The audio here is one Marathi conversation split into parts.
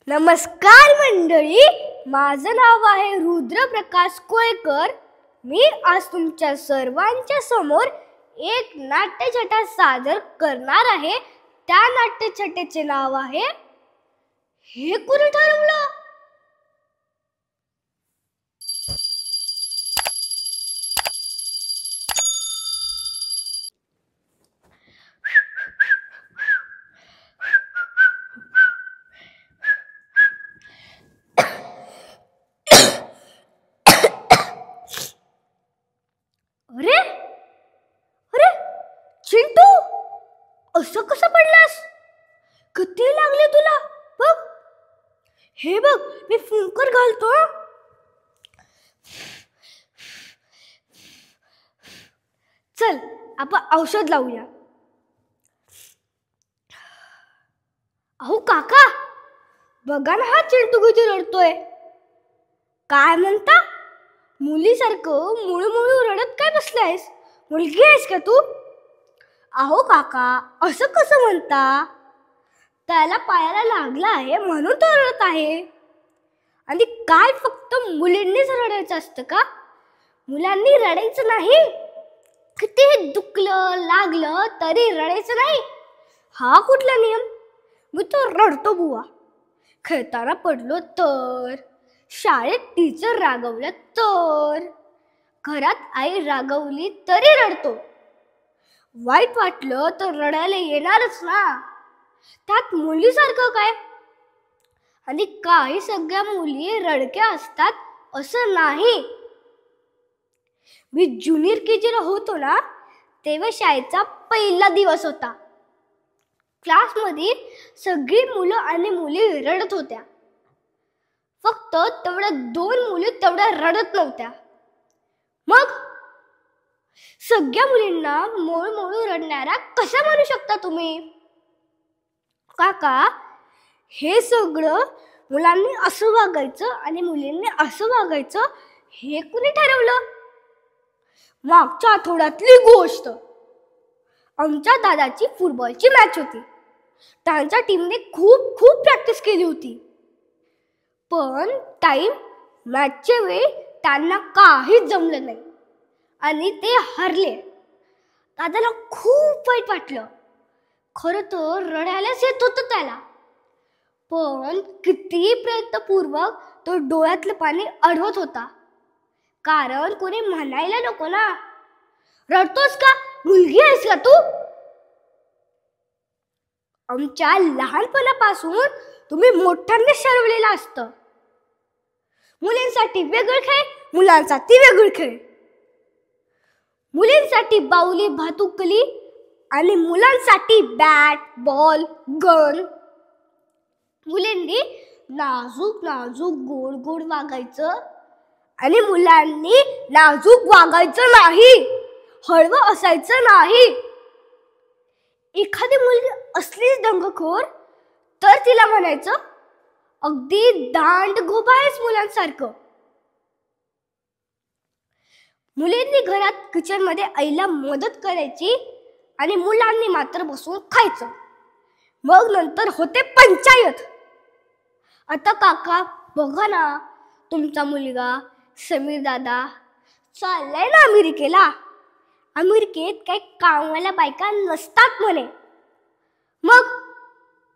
नमस्कार मंडळी, माझं नाव आहे रुद्रप्रकाश कोळेकर. मी आज तुमच्या सर्वांच्या समोर एक नाट्यछटा सादर करणार आहे. त्या नाट्यछटेचे नाव आहे हे कोणी ठरवलं. अरे अरे चिंटू, असं कसं पडलास? किती लागले तुला? बघ, हे बघ, मी फुंकर घालतो. चल आपण औषध लावूया. अहो काका, बघा ना, हा चिंटू किती रडतोय. काय म्हणता? मुलीसारखं मुळू रडत काय बसलायस? मुलगी आहेस का तू? अहो काका, असं कसं म्हणता? त्याला पायाला लागला आहे म्हणून तो रडत आहे. आणि काय फक्त मुलींनीच रडायचं असतं का? मुलांनी रडायचं नाही. कितीही दुखलं लागलं तरी रडायचं नाही. हा कुठला नियम? मी तो रडतो बुवा. खेळताना पडलो तर, शाळेत टीचर रागवलं तर, घरात आई रागवली तरी रडतो. वाईट वाटलं तर रडायला येणारच ना. त्यात मुलीसारखं काय? आणि काही सगळ्या मुली रडक्या असतात असं नाही. मी ज्युनियर केजीला होतो ना, तेव्हा शाळेचा पहिला दिवस होता. क्लासमध्ये सगळी मुलं आणि मुली रडत होत्या. फक्त तेवढ्या 2 मुली तेवढ्या रडत नव्हत्या. मग सगळ्या मुलींना मोळू रडणाऱ्या कशा म्हणू शकता तुम्ही? काका, हे सगळं मुलांनी असं वागायचं आणि मुलींनी असं वागायचं हे कुणी ठरवलं? मागच्या आठवड्यातली गोष्ट. आमच्या दादाची फुटबॉलची मॅच होती. त्यांच्या टीमने खूप प्रॅक्टिस केली होती. पण मॅचच्या वेळी त्यांना काहीच जमलं नाही आणि ते हरले. दादाला खूप वाईट वाटलं. खरं तर रडायलाच येत होतं त्याला. पण कितीही प्रयत्नपूर्वक तो डोळ्यातलं पाणी अडवत होता. कारण कोणी म्हणायला नको ना, रडतोस का? मुलगी आहेस का तू? आमच्या लहानपणापासून तुम्ही मोठ्यांनी ठरवलेलं असतं. मुलींसाठी वेगळं खेळ, मुलांसाठी वेगळं खेळ. मुलींसाठी बाहुली भातुकली आणि मुलांसाठी बॅट बॉल गन. मुलींनी नाजूक गोड वागायचं आणि मुलांनी नाजूक वागायचं नाही, हळवं असायचं नाही. एखादी मुलगी असलीच दंगखोर तर तिला म्हणायचं, अगदी दांडगोबा आहेस मुलांसारखं. मुलींनी घरात किचनमध्ये आईला मदत करायची आणि मुलांनी मात्र बसून खायचं. मग नंतर होते पंचायत. आता काका बघा ना, तुमचा मुलगा समीर दादा चाललाय ना अमेरिकेला. अमेरिकेत काही कामवाल्या बायका नसतात म्हणे. मग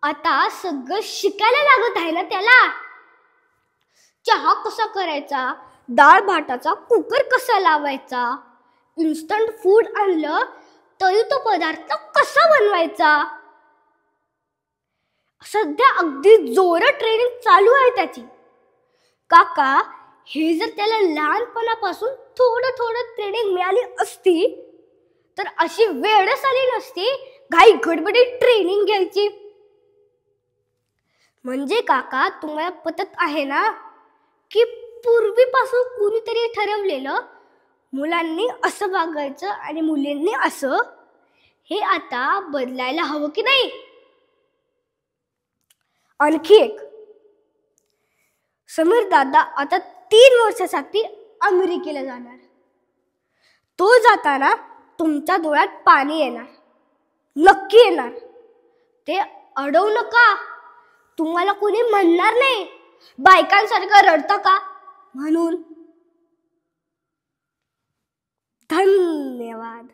आता सगळं शिकायला लागत आहे ना त्याला. चहा कसा करायचा, डाळ भाताचा कुकर कसा लावायचा, इन्स्टंट फूड आणलं तरी तो पदार्थ कसा बनवायचा. सध्या अगदी जोरात ट्रेनिंग चालू आहे त्याची. काका, हे जर त्याला लहानपणापासून थोडं ट्रेनिंग मिळाली असती तर अशी वेळच आली नसती घाई गडबडीत ट्रेनिंग घ्यायची. म्हणजे काका, तुम्हाला पटत आहे ना की पूर्वीपासून कुणीतरी ठरवलेलं मुलांनी असं वागायचं आणि मुलींनी असं, हे आता बदलायला हवं की नाही? आणखी एक, समीर दादा आता 3 वर्षासाठी अमेरिकेला जाणार. तो जाताना तुमच्या डोळ्यात पाणी येणार, नक्की येणार. ते अडवू नका. तुम्हाला कोणी म्हणणार नाही बायकांसारखं रडता का म्हणून. धन्यवाद.